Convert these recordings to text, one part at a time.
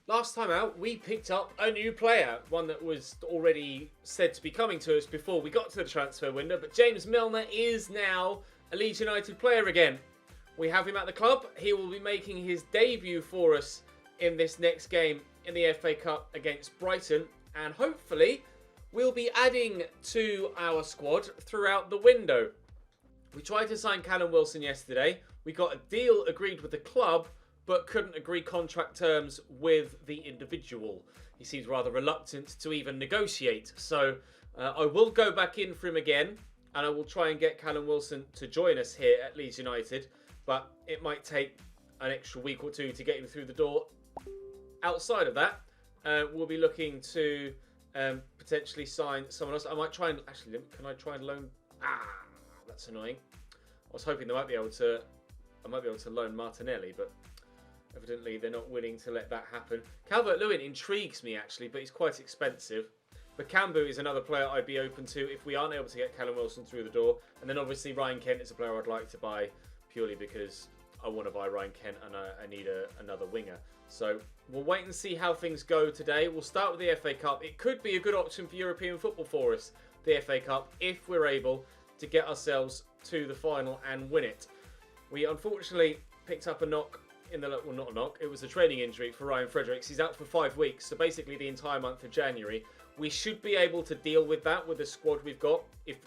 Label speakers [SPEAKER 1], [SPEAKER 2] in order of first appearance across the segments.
[SPEAKER 1] Last time out, we picked up a new player, one that was already said to be coming to us before we got to the transfer window, but James Milner is now a Leeds United player again. We have him at the club. He will be making his debut for us in this next game in the FA Cup against Brighton, and hopefully we'll be adding to our squad throughout the window. We tried to sign Callum Wilson yesterday. We got a deal agreed with the club, but couldn't agree contract terms with the individual. He seems rather reluctant to even negotiate. So I will go back in for him again, and I will try and get Callum Wilson to join us here at Leeds United. But it might take an extra week or two to get him through the door. Outside of that, we'll be looking to potentially sign someone else. I might try and... Actually, can I try and loan... that's annoying. I was hoping I might be able to loan Martinelli, but... evidently, they're not willing to let that happen. Calvert-Lewin intrigues me, actually, but he's quite expensive. Bakambu is another player I'd be open to if we aren't able to get Callum Wilson through the door. And then, obviously, Ryan Kent is a player I'd like to buy purely because I want to buy Ryan Kent and I need another winger. So, we'll wait and see how things go today. We'll start with the FA Cup. It could be a good option for European football for us, the FA Cup, if we're able to get ourselves to the final and win it. We, unfortunately, picked up a knock well, not a knock, it was a training injury for Ryan Fredericks. He's out for 5 weeks, so basically the entire month of January. We should be able to deal with that with the squad we've got. If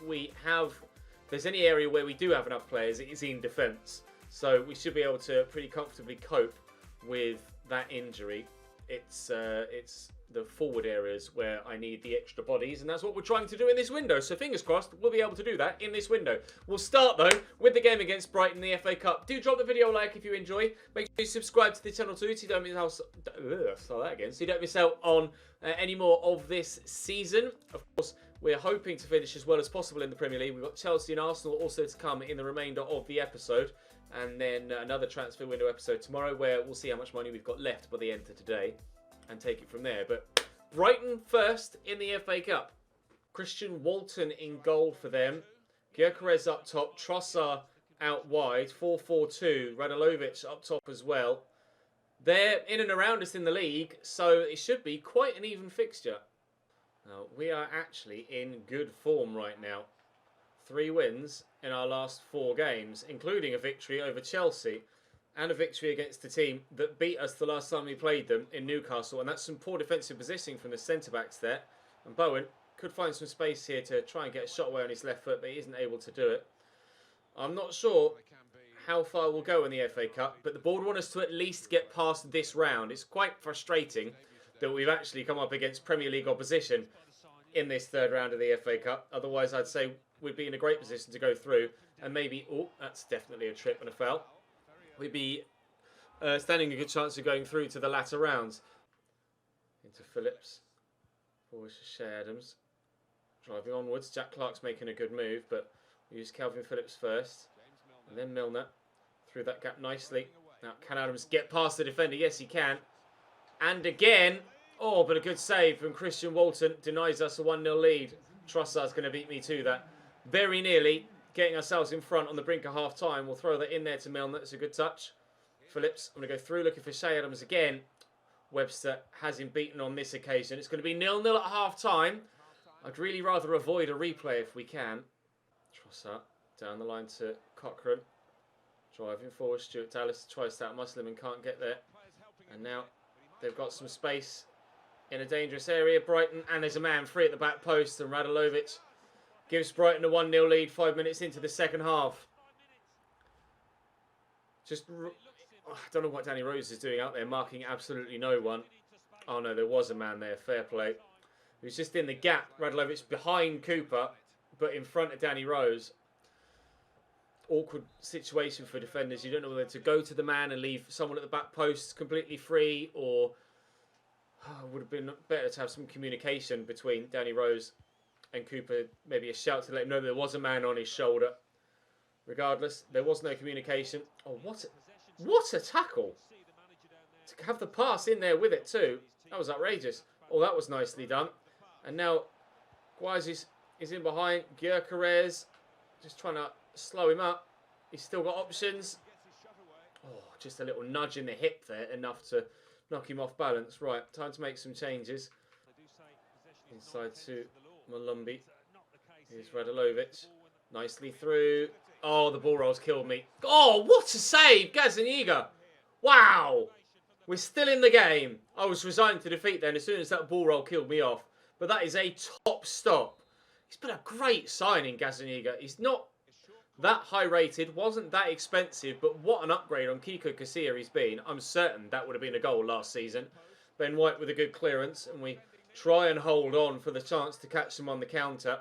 [SPEAKER 1] there's any area where we do have enough players, it is in defence. So we should be able to pretty comfortably cope with that injury. It's the forward areas where I need the extra bodies, and that's what we're trying to do in this window. So fingers crossed, we'll be able to do that in this window. We'll start, though, with the game against Brighton, the FA Cup. Do drop the video a like if you enjoy. Make sure you subscribe to the channel too, so you don't miss out, so you don't miss out on any more of this season. Of course, we're hoping to finish as well as possible in the Premier League. We've got Chelsea and Arsenal also to come in the remainder of the episode. And then another transfer window episode tomorrow where we'll see how much money we've got left by the end of today and take it from there. But Brighton first in the FA Cup. Christian Walton in goal for them. Gyökeres up top. Trossard out wide. 4-4-2. Radulovic up top as well. They're in and around us in the league, so it should be quite an even fixture. Now, we are actually in good form right now. 3 wins in our last 4 games, including a victory over Chelsea and a victory against the team that beat us the last time we played them in Newcastle. And that's some poor defensive positioning from the centre-backs there. And Bowen could find some space here to try and get a shot away on his left foot, but he isn't able to do it. I'm not sure how far we'll go in the FA Cup, but the board want us to at least get past this round. It's quite frustrating that we've actually come up against Premier League opposition in this 3rd round of the FA Cup. Otherwise, I'd say we'd be in a great position to go through and maybe... oh, that's definitely a trip and a foul. We'd be standing a good chance of going through to the latter rounds. Into Phillips. Forwards to Shea Adams. Driving onwards. Jack Clark's making a good move, but we use Calvin Phillips first. And then Milner. Through that gap nicely. Now, can Adams get past the defender? Yes, he can. And again... oh, but a good save from Christian Walton. Denies us a 1-0 lead. Trossard's going to beat me to that. Very nearly getting ourselves in front on the brink of half-time. We'll throw that in there to Milner. It's a good touch. Phillips, I'm going to go through looking for Shea Adams again. Webster has him beaten on this occasion. It's going to be 0-0 at half-time. I'd really rather avoid a replay if we can. Trossard down the line to Cochrane. Driving forward. Stuart Dallas tries to outmuscle him and can't get there. And now they've got some space in a dangerous area. Brighton, and there's a man free at the back post, and Radulovic gives Brighton a 1-0 lead 5 minutes into the second half. I don't know what Danny Rose is doing out there, marking absolutely no one. Oh no, there was a man there, fair play. He was just in the gap. Radulovic behind Cooper, but in front of Danny Rose. Awkward situation for defenders. You don't know whether to go to the man and leave someone at the back post completely free, or would have been better to have some communication between Danny Rose and Cooper, maybe a shout to let him know there was a man on his shoulder. Regardless, there was no communication. Oh, what a tackle! To have the pass in there with it too. That was outrageous. Oh, that was nicely done. And now Guazis is in behind. Gyökeres just trying to slow him up. He's still got options. Oh, just a little nudge in the hip there, enough to knock him off balance. Right, time to make some changes. Inside to Malumbi. Here's Radulovic. Nicely through. Oh, the ball rolls killed me. Oh, what a save, Gazaniga. Wow. We're still in the game. I was resigned to defeat then as soon as that ball roll killed me off. But that is a top stop. He's been a great signing, Gazaniga. He's not that high rated, wasn't that expensive, but what an upgrade on Kiko Casilla he's been. I'm certain that would have been a goal last season. Ben White with a good clearance, and we try and hold on for the chance to catch them on the counter.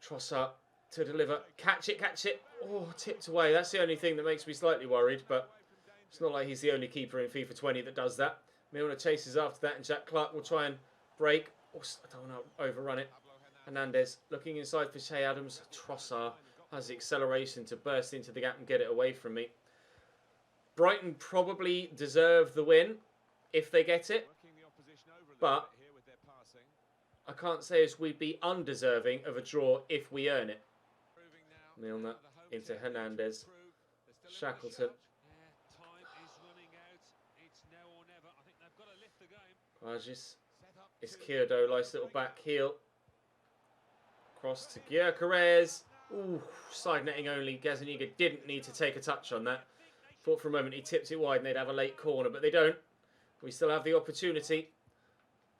[SPEAKER 1] Trossard to deliver. Catch it, catch it. Oh, tipped away. That's the only thing that makes me slightly worried, but it's not like he's the only keeper in FIFA 20 that does that. Milner chases after that, and Jack Clark will try and break. Oh, I don't want to overrun it. Hernandez looking inside for Shea Adams. Trossard has the acceleration to burst into the gap and get it away from me. Brighton probably deserve the win if they get it, but I can't say as we'd be undeserving of a draw if we earn it. Milner into Hernandez. Shackleton. Rajis. Izquierdo, nice little back heel. Cross to Gyökeres. Ooh, side netting only. Gazaniga didn't need to take a touch on that. Thought for a moment he tipped it wide and they'd have a late corner, but they don't. We still have the opportunity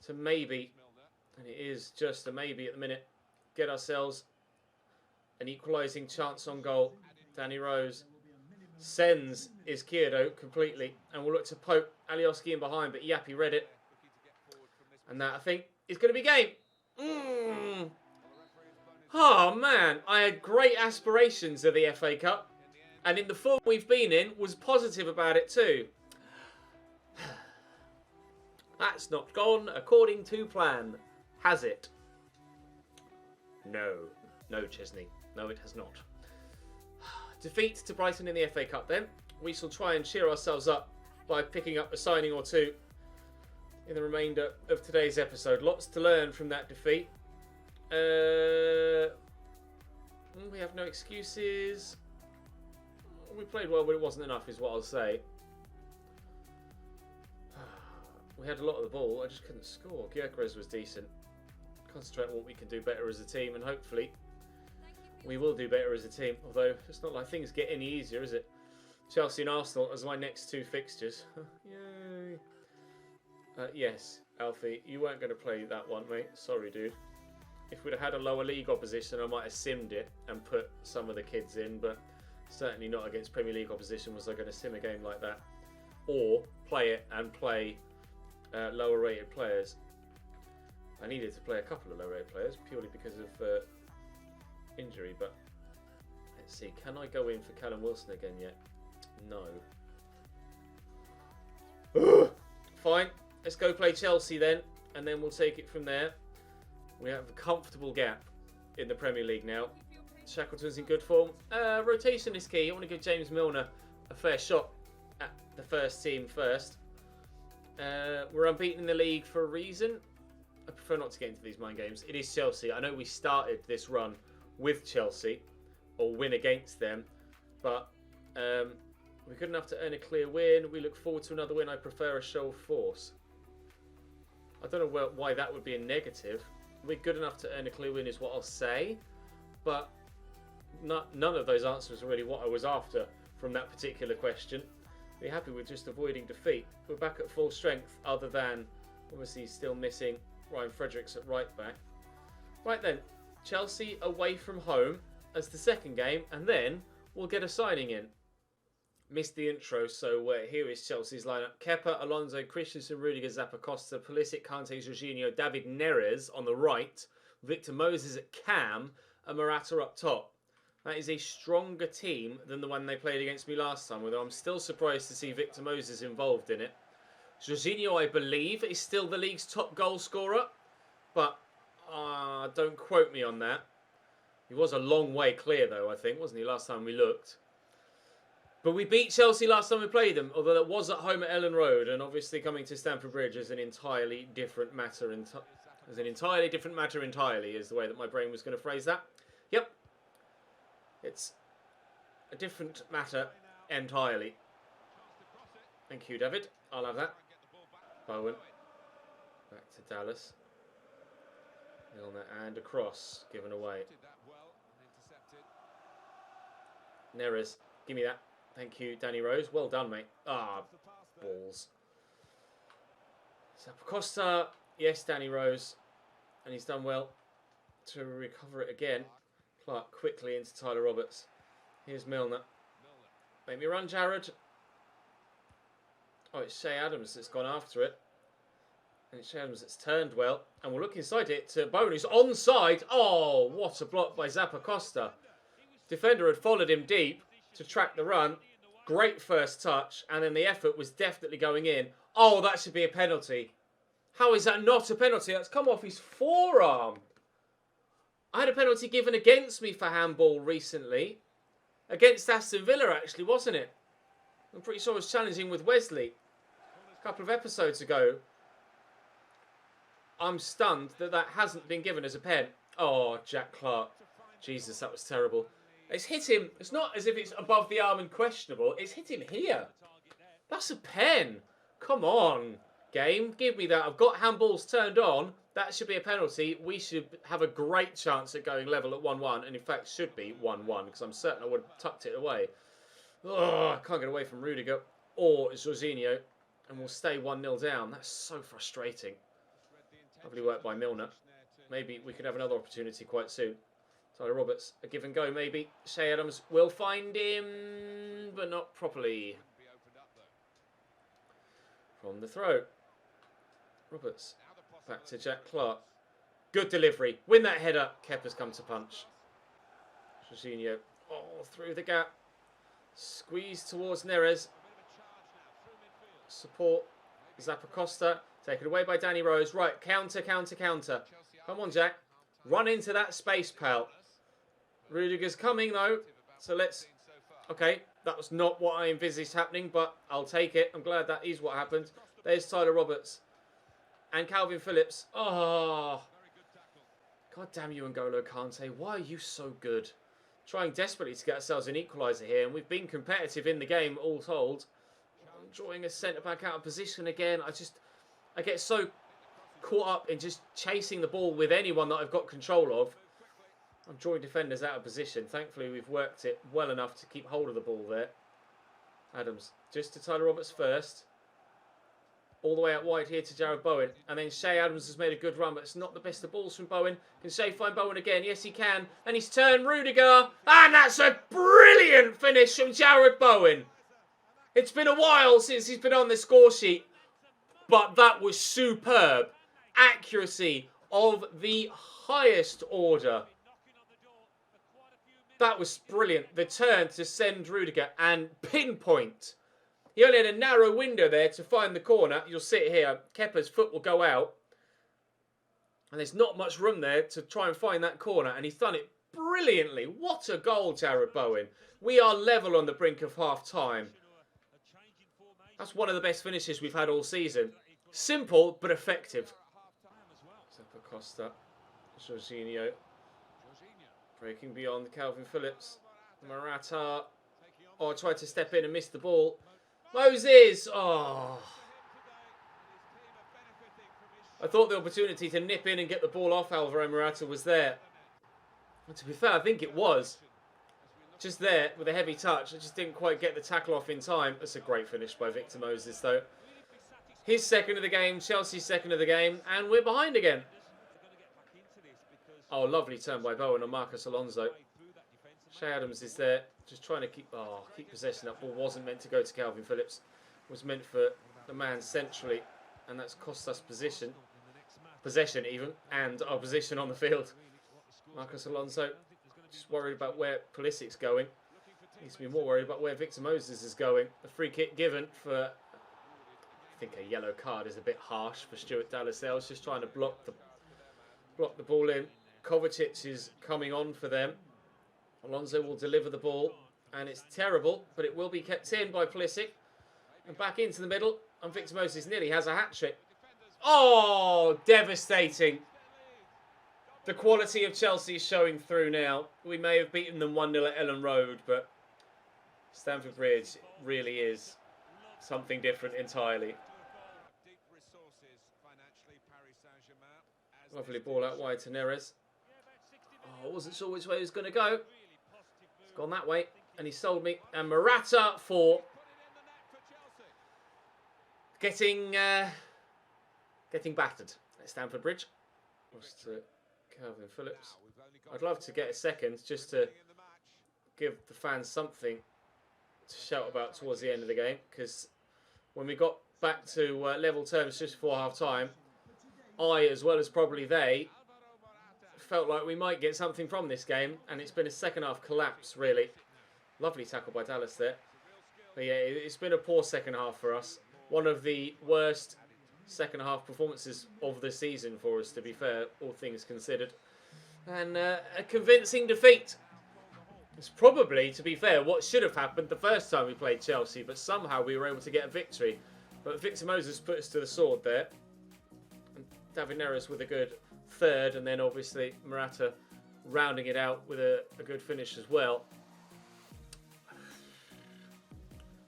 [SPEAKER 1] to maybe, and it is just a maybe at the minute, get ourselves an equalising chance on goal. Danny Rose sends Izquierdo completely, and we'll look to poke Alioski in behind, but Yappy read it. And that, I think, is going to be game. Oh, man. I had great aspirations of the FA Cup. And in the form we've been in, was positive about it too. That's not gone according to plan, has it? No. No, Chesney. No, it has not. Defeat to Brighton in the FA Cup then. We shall try and cheer ourselves up by picking up a signing or two in the remainder of today's episode. Lots to learn from that defeat. We have no excuses. We played well, but it wasn't enough is what I'll say. We had a lot of the ball, I just couldn't score. Gyökeres was decent. Concentrate on what we can do better as a team, and hopefully we will do better as a team. Although it's not like things get any easier, is it? Chelsea and Arsenal as my next two fixtures. Yay. Yes, Alfie, you weren't going to play that one, mate. Sorry, dude. If we'd have had a lower league opposition, I might have simmed it and put some of the kids in, but certainly not against Premier League opposition was I going to sim a game like that. Or play it and play lower rated players. I needed to play a couple of low rated players purely because of injury, but let's see. Can I go in for Callum Wilson again yet? No. Fine. Let's go play Chelsea then, and then we'll take it from there. We have a comfortable gap in the Premier League now. Shackleton's in good form. Rotation is key. I want to give James Milner a fair shot at the first team first. We're unbeaten in the league for a reason. I prefer not to get into these mind games. It is Chelsea. I know we started this run with Chelsea, or win against them, but we're good enough to earn a clear win. We look forward to another win. I prefer a show of force. I don't know why that would be a negative. We're good enough to earn a clear win is what I'll say, but none of those answers are really what I was after from that particular question. Be happy with just avoiding defeat. We're back at full strength, other than obviously still missing Ryan Fredericks at right back. Right then, Chelsea away from home as the second game, and then we'll get a signing in. Missed the intro, so here is Chelsea's lineup. Kepa, Alonso, Christensen, Rudiger, Zappacosta, Pulisic, Kante, Jorginho, David Neres on the right, Victor Moses at cam, and Morata up top. That is a stronger team than the one they played against me last time, although I'm still surprised to see Victor Moses involved in it. Jorginho, I believe, is still the league's top goal scorer, but don't quote me on that. He was a long way clear, though, I think, wasn't he, last time we looked? But we beat Chelsea last time we played them, although that was at home at Ellen Road, and obviously coming to Stamford Bridge is an entirely different matter. Is the way that my brain was going to phrase that. Yep. It's a different matter entirely. Thank you, David. I'll have that. Bowen. Back to Dallas. Milner and a cross given away. Neres, give me that. Thank you, Danny Rose. Well done, mate. Ah, balls. Costa, yes, Danny Rose. And he's done well to recover it again. Clark quickly into Tyler Roberts. Here's Milner. Make me run, Jared. Oh, it's Shea Adams that's gone after it. And it's Shea Adams that's turned well. And we'll look inside it to Bowen, who's onside. Oh, what a block by Costa. Defender had followed him deep to track the run. Great first touch. And then the effort was definitely going in. Oh, that should be a penalty. How is that not a penalty? That's come off his forearm. I had a penalty given against me for handball recently. Against Aston Villa, actually, wasn't it? I'm pretty sure I was challenging with Wesley a couple of episodes ago. I'm stunned that that hasn't been given as a pen. Oh, Jack Clark. Jesus, that was terrible. It's hit him. It's not as if it's above the arm and questionable. It's hit him here. That's a pen. Come on, game. Give me that. I've got handballs turned on. That should be a penalty. We should have a great chance at going level at 1-1. And in fact, should be 1-1 because I'm certain I would have tucked it away. Oh, I can't get away from Rudiger or Jorginho. And we'll stay 1-0 down. That's so frustrating. Lovely work by Milner. Maybe we could have another opportunity quite soon. Tyler Roberts, a give and go maybe. Shea Adams will find him, but not properly. From the throw. Roberts, back to Jack Clark. Good delivery. Win that header. Kepa's come to punch. Jorginho, oh, through the gap. Squeeze towards Neres. Support. Costa. Taken away by Danny Rose. Right, counter, counter, counter. Come on, Jack. Run into that space, pal. Rudiger's coming, though. So let's... Okay, that was not what I envisaged happening, but I'll take it. I'm glad that is what happened. There's Tyler Roberts. And Calvin Phillips. Oh. God damn you, N'Golo Kante. Why are you so good? Trying desperately to get ourselves an equaliser here, and we've been competitive in the game, all told. I'm drawing a centre-back out of position again. I get so caught up in just chasing the ball with anyone that I've got control of. I'm drawing defenders out of position. Thankfully, we've worked it well enough to keep hold of the ball there. Adams, just to Tyler Roberts first. All the way out wide here to Jared Bowen. And then Shea Adams has made a good run, but it's not the best of balls from Bowen. Can Shea find Bowen again? Yes, he can. And he's turned Rudiger. And that's a brilliant finish from Jared Bowen. It's been a while since he's been on the score sheet. But that was superb. Accuracy of the highest order. That was brilliant. The turn to send Rudiger and pinpoint. He only had a narrow window there to find the corner. You'll see it here. Kepa's foot will go out. And there's not much room there to try and find that corner. And he's done it brilliantly. What a goal, Jared Bowen. We are level on the brink of half-time. That's one of the best finishes we've had all season. Simple, but effective. Costa. Jorginho. Breaking beyond Calvin Phillips. Morata. Oh, tried to step in and missed the ball. Moses! Oh. I thought the opportunity to nip in and get the ball off Alvaro Morata was there. And to be fair, I think it was. Just there with a heavy touch. I just didn't quite get the tackle off in time. That's a great finish by Victor Moses, though. His second of the game, Chelsea's second of the game, and we're behind again. Oh, lovely turn by Bowen on Marcus Alonso. Shea Adams is there, just trying to keep possession. That ball wasn't meant to go to Calvin Phillips. It was meant for the man centrally, and that's cost us possession even, and our position on the field. Marcus Alonso, just worried about where Pulisic's going. Needs to be more worried about where Victor Moses is going. The free kick given for, I think a yellow card is a bit harsh for Stuart Dallas there. I was just trying to block the ball in. Kovacic is coming on for them. Alonso will deliver the ball, and it's terrible, but it will be kept in by Pulisic. And back into the middle, and Victor Moses nearly has a hat-trick. Oh, devastating. The quality of Chelsea is showing through now. We may have beaten them 1-0 at Ellen Road, but Stamford Bridge really is something different entirely. Lovely ball out wide to Neres. Oh, I wasn't sure which way he was going to go. It's gone that way, and he sold me. And Morata for getting battered at Stamford Bridge. Lost to Calvin Phillips. I'd love to get a second just to give the fans something to shout about towards the end of the game, because when we got back to level terms just before half time, I, as well as probably they, felt like we might get something from this game, and it's been a second half collapse, really. Lovely tackle by Dallas there. But yeah, it's been a poor second half for us. One of the worst second half performances of the season for us, to be fair, all things considered. And a convincing defeat. It's probably, to be fair, what should have happened the first time we played Chelsea, but somehow we were able to get a victory. But Victor Moses put us to the sword there. And David Neres with a good third, and then obviously Morata rounding it out with a good finish as well.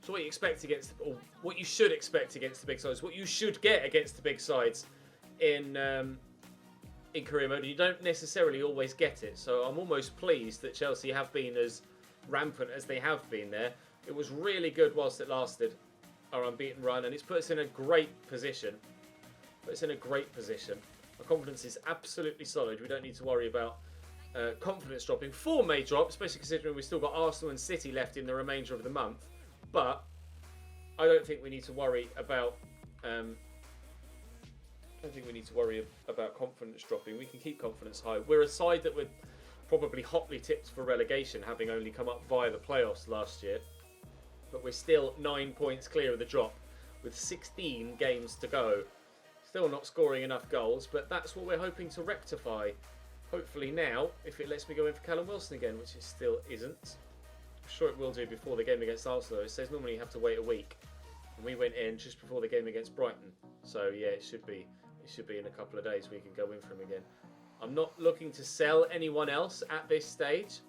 [SPEAKER 1] So what you expect against, or what you should expect against the big sides, what you should get against the big sides in career mode, and you don't necessarily always get it. So I'm almost pleased that Chelsea have been as rampant as they have been there. It was really good whilst it lasted, our unbeaten run, and it's put us in a great position. Our confidence is absolutely solid. We don't need to worry about confidence dropping. Form may drop, especially considering we've still got Arsenal and City left in the remainder of the month. But I don't think we need to worry about. I don't think we need to worry about confidence dropping. We can keep confidence high. We're a side that would probably hotly tipped for relegation, having only come up via the playoffs last year. But we're still 9 points clear of the drop, with 16 games to go. Still not scoring enough goals, but that's what we're hoping to rectify. Hopefully now, if it lets me go in for Callum Wilson again, which it still isn't. I'm sure it will do before the game against Arsenal. It says normally you have to wait a week, and we went in just before the game against Brighton. So yeah, it should be in a couple of days we can go in for him again. I'm not looking to sell anyone else at this stage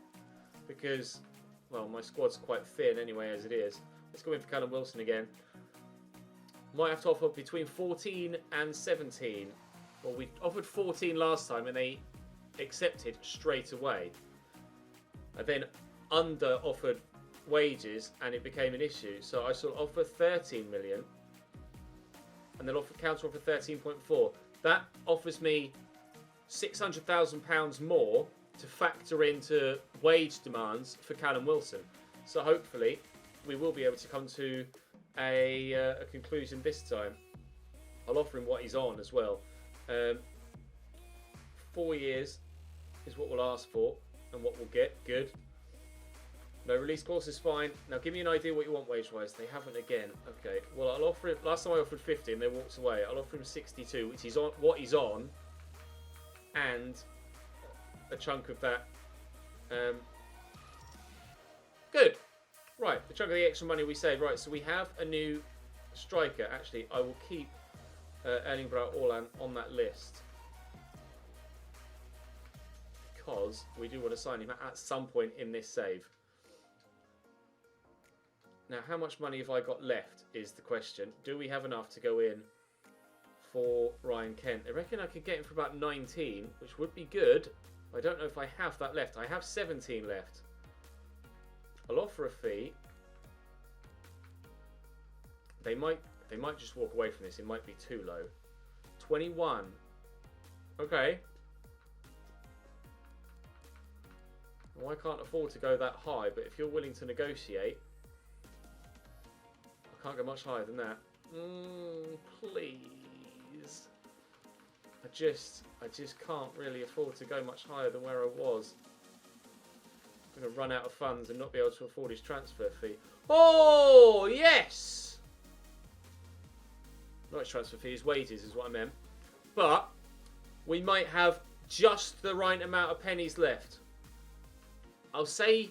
[SPEAKER 1] because, well, my squad's quite thin anyway as it is. Let's go in for Callum Wilson again. Might have to offer between 14 and 17. Well, we offered 14 last time and they accepted straight away. I then under offered wages and it became an issue. So I shall offer 13 million and then counter offer 13.4. That offers me £600,000 more to factor into wage demands for Callum Wilson. So hopefully we will be able to come to a conclusion this time. I'll offer him what he's on as well. 4 years is what we'll ask for and what we'll get. Good. No release clause is fine. Now give me an idea what you want wage-wise. They haven't again. Okay. Well, I'll offer him. Last time I offered 50 and they walked away. I'll offer him 62, which is on what he's on, and a chunk of that. Good. Right. The chunk of the extra money we saved. Right. So we have a new striker. Actually, I will keep Erling Braut Haaland on that list because we do want to sign him at some point in this save. Now, how much money have I got left is the question. Do we have enough to go in for Ryan Kent? I reckon I could get him for about 19, which would be good. I don't know if I have that left. I have 17 left. I'll offer a fee. They might just walk away from this. It might be too low. 21. Okay. Well, I can't afford to go that high, but if you're willing to negotiate, I can't go much higher than that. Please. I just can't really afford to go much higher than where I was. I'm going to run out of funds and not be able to afford his transfer fee. Oh, yes! Not his transfer fee, his wages is what I meant. But we might have just the right amount of pennies left. I'll say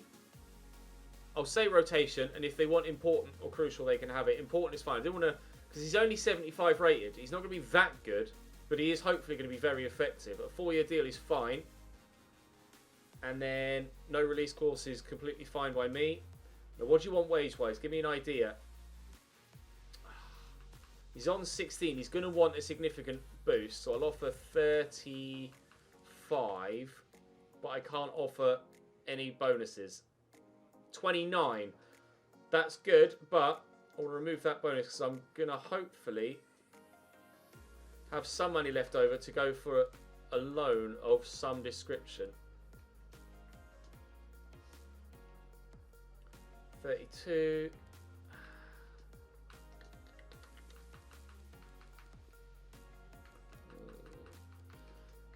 [SPEAKER 1] rotation, and if they want important or crucial, they can have it. Important is fine. I didn't want to, because he's only 75 rated. He's not going to be that good, but he is hopefully going to be very effective. A 4-year deal is fine. And then no release clause is completely fine by me. Now, what do you want wage-wise? Give me an idea. He's on 16. He's going to want a significant boost. So I'll offer 35. But I can't offer any bonuses. 29. That's good, but I'll remove that bonus because I'm going to hopefully have some money left over to go for a loan of some description. 32.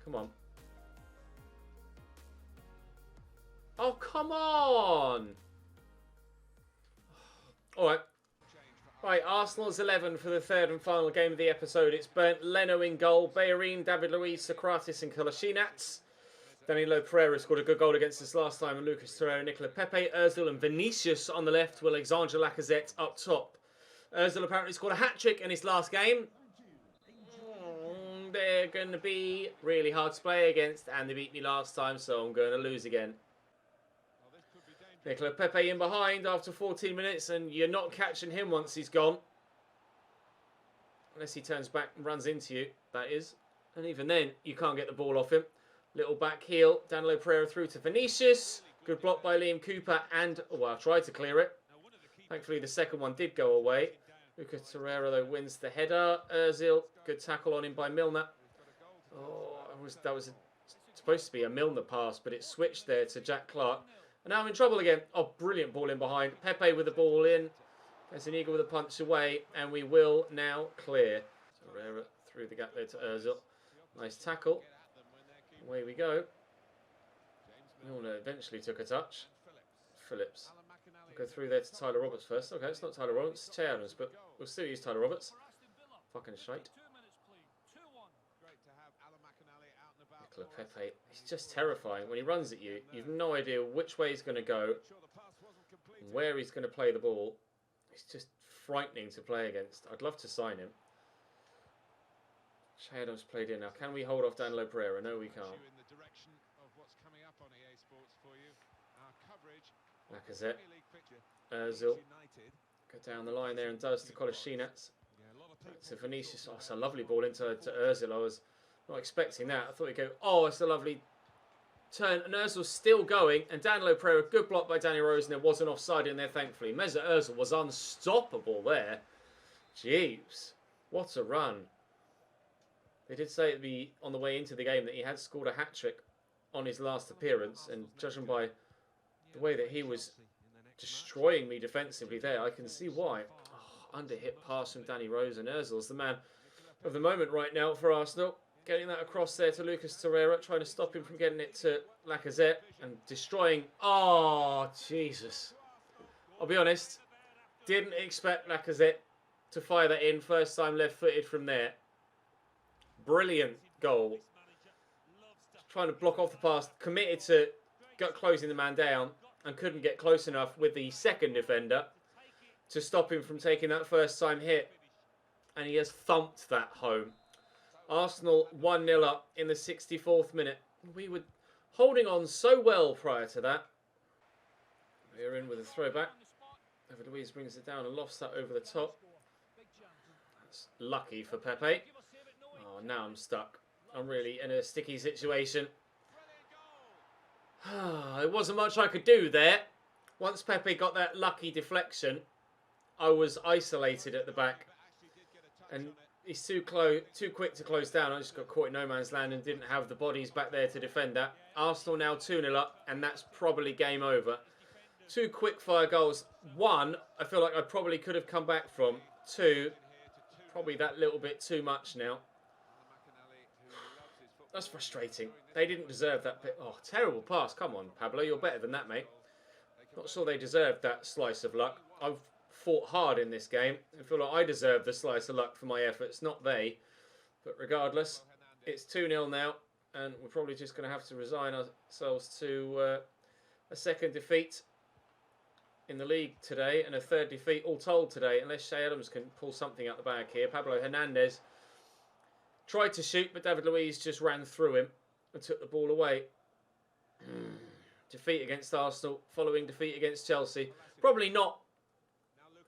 [SPEAKER 1] Come on. Oh, come on! Alright. Right, Arsenal's 11 for the third and final game of the episode. It's Bernd Leno in goal, Bellerin, David Luiz, Socrates and Kolasinac. Danilo Pereira scored a good goal against us last time, and Lucas Torreira, Nicola Pepe, Ozil and Vinicius on the left, with Alexandre Lacazette up top. Ozil apparently scored a hat-trick in his last game. They're going to be really hard to play against, and they beat me last time, so I'm going to lose again. Nicola Pepe in behind after 14 minutes, and you're not catching him once he's gone. Unless he turns back and runs into you, that is. And even then, you can't get the ball off him. Little back heel, Danilo Pereira through to Vinicius. Good block by Liam Cooper, and, well, I tried to clear it. Thankfully, the second one did go away. Lucas Torreira, though, wins the header. Ozil, good tackle on him by Milner. Oh, that was supposed to be a Milner pass, but it switched there to Jack Clark. And now I'm in trouble again. Oh, brilliant ball in behind. Pepe with the ball in. There's an eagle with a punch away, and we will now clear. Torreira through the gap there to Ozil. Nice tackle. Away we go. Milner eventually took a touch. Phillips. Go through there to Tyler Roberts first. Okay, it's not Tyler Roberts, it's Che Adams, but we'll still use Tyler Roberts. Fucking shite. Nicola Pepe, he's just terrifying. When he runs at you, you've no idea which way he's going to go, where he's going to play the ball. He's just frightening to play against. I'd love to sign him. Che Adams played in now. Can we hold off Danilo Pereira? No, we can't. Lacazette. Ozil. Go down the line there and does to Kolasinac. To Vinicius. Oh, it's a lovely ball into Ozil. I was not expecting that. I thought he'd go, oh, it's a lovely turn. And Ozil's still going. And Danilo Pereira, good block by Danny Rose. And there was an offside in there, thankfully. Mesut Ozil was unstoppable there. Jeeves. What a run. They did say on the way into the game that he had scored a hat-trick on his last appearance. And judging by the way that he was destroying me defensively there, I can see why. Oh, under-hit pass from Danny Rose, and Ozil's the man of the moment right now for Arsenal. Getting that across there to Lucas Torreira, trying to stop him from getting it to Lacazette and destroying. Oh, Jesus. I'll be honest, didn't expect Lacazette to fire that in. First time left-footed from there. Brilliant goal. Trying to block off the pass, committed to closing the man down, and couldn't get close enough with the second defender to stop him from taking that first time hit. And he has thumped that home. Arsenal 1-0 up in the 64th minute. We were holding on so well prior to that. We're in with a throwback. David Luiz brings it down and lofts that over the top. That's lucky for Pepe. Oh, now I'm stuck. I'm really in a sticky situation. There wasn't much I could do there. Once Pepe got that lucky deflection, I was isolated at the back. And he's too quick to close down. I just got caught in no man's land and didn't have the bodies back there to defend that. Arsenal now 2-0 up, and that's probably game over. 2 quick-fire goals. 1, I feel like I probably could have come back from. 2, probably that little bit too much now. That's frustrating. They didn't deserve that bit. Oh, terrible pass. Come on, Pablo. You're better than that, mate. Not sure they deserved that slice of luck. I've fought hard in this game. I feel like I deserve the slice of luck for my efforts, not they. But regardless, it's 2-0 now. And we're probably just going to have to resign ourselves to a second defeat in the league today. And a third defeat all told today. Unless Che Adams can pull something out the bag here. Pablo Hernandez tried to shoot, but David Luiz just ran through him and took the ball away. Defeat against Arsenal, following defeat against Chelsea. Probably not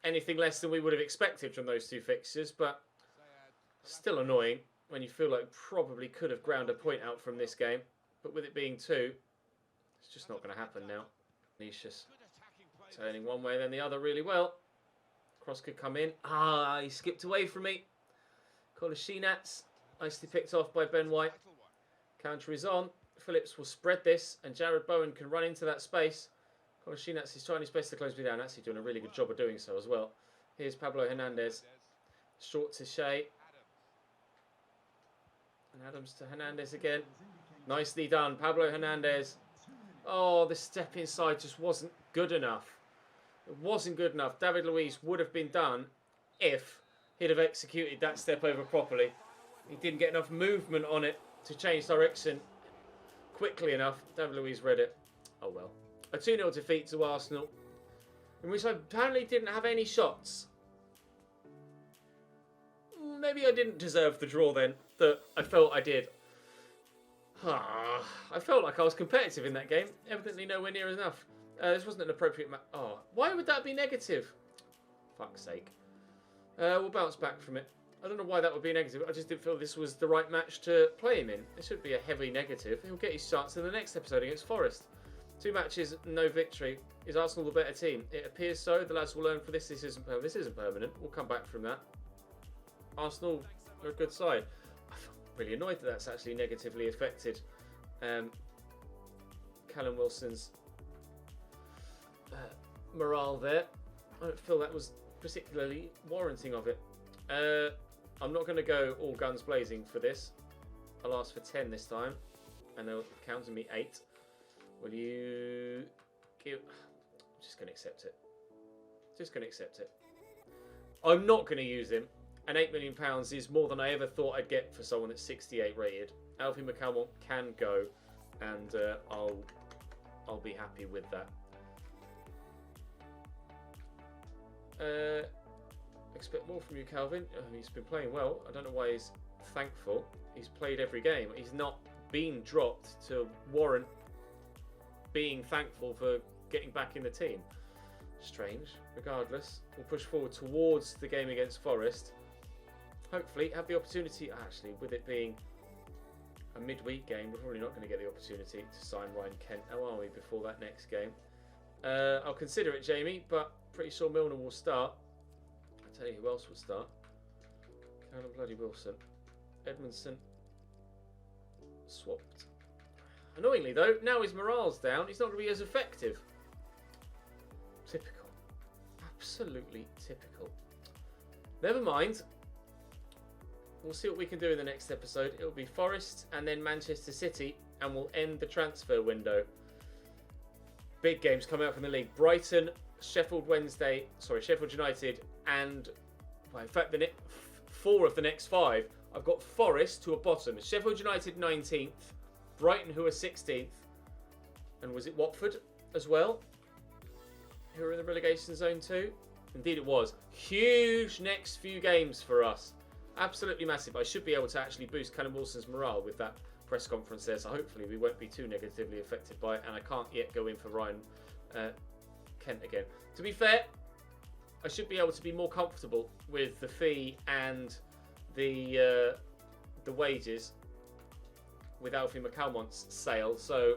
[SPEAKER 1] anything less than we would have expected from those 2 fixtures, but Still annoying when you feel like probably could have ground a point out from this game. But with it being 2, it's just not going to happen now. Nicias turning one way then the other really well. Cross could come in. Ah, he skipped away from me. Kolasinac, nicely picked off by Ben White. Counter is on. Phillips will spread this, and Jared Bowen can run into that space. Kolasinac is trying his best to close me down. Actually doing a really good job of doing so as well. Here's Pablo Hernandez. Short to Shea. And Adams to Hernandez again. Nicely done, Pablo Hernandez. Oh, the step inside just wasn't good enough. It wasn't good enough. David Luiz would have been done if he'd have executed that step over properly. He didn't get enough movement on it to change direction quickly enough. David Luiz read it. Oh well. A 2-0 defeat to Arsenal, in which I apparently didn't have any shots. Maybe I didn't deserve the draw then, that I felt I did. I felt like I was competitive in that game. Evidently nowhere near enough. This wasn't an appropriate match. Oh, why would that be negative? Fuck's sake. We'll bounce back from it. I don't know why that would be negative. I just didn't feel this was the right match to play him in. It should be a heavy negative. He'll get his chance in the next episode against Forest. 2 matches, no victory. Is Arsenal the better team? It appears so. The lads will learn for this. This isn't permanent. We'll come back from that. Arsenal are a good side. I feel really annoyed that that's actually negatively affected Callum Wilson's morale there. I don't feel that was particularly warranting of it. I'm not going to go all guns blazing for this. I'll ask for 10 this time, and they'll count me 8. Will you give... I'm just going to accept it. Just going to accept it. I'm not going to use him, and £8 million is more than I ever thought I'd get for someone that's 68 rated. Alfie McCalmont can go, and I'll be happy with that. Expect more from you, Calvin. He's been playing well. I don't know why he's thankful. He's played every game. He's not been dropped to warrant being thankful for getting back in the team. Strange. Regardless, we'll push forward towards the game against Forest. Hopefully have the opportunity. Actually, with it being a midweek game, we're probably not going to get the opportunity to sign Ryan Kent. How are we before that next game? I'll consider it, Jamie, but pretty sure Milner will start. I'll tell you who else will start. Callum bloody Wilson. Edmondson swapped. Annoyingly though, now his morale's down, he's not going to be as effective. Typical. Absolutely typical. Never mind. We'll see what we can do in the next episode. It'll be Forest and then Manchester City, and we'll end the transfer window. Big games coming up in the league. Brighton, Sheffield United, and well, in fact, 4 of the next 5. I've got Forest to a bottom. Sheffield United 19th, Brighton who are 16th, and was it Watford as well, who are in the relegation zone too? Indeed it was. Huge next few games for us. Absolutely massive. I should be able to actually boost Callum Wilson's morale with that press conference there, so hopefully we won't be too negatively affected by it, and I can't yet go in for Ryan Kent again. To be fair, I should be able to be more comfortable with the fee and the wages with Alfie McCalmont's sale, so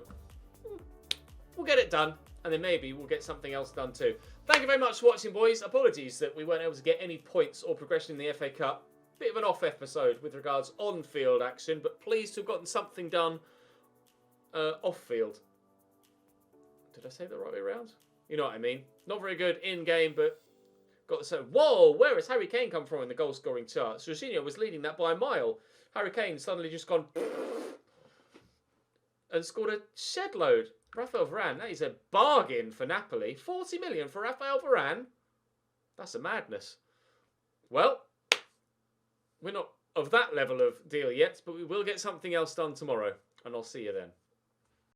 [SPEAKER 1] we'll get it done, and then maybe we'll get something else done too. Thank you very much for watching, boys. Apologies that we weren't able to get any points or progression in the FA Cup. Bit of an off episode with regards on-field action, but pleased to have gotten something done off-field. Did I say that the right way around? You know what I mean. Not very good in-game, but got the same. Whoa, where has Harry Kane come from in the goal-scoring charts? Jorginho was leading that by a mile. Harry Kane suddenly just gone and scored a shed load. Rafael Varane, that is a bargain for Napoli. 40 million for Rafael Varane? That's a madness. Well, we're not of that level of deal yet, but we will get something else done tomorrow, and I'll see you then.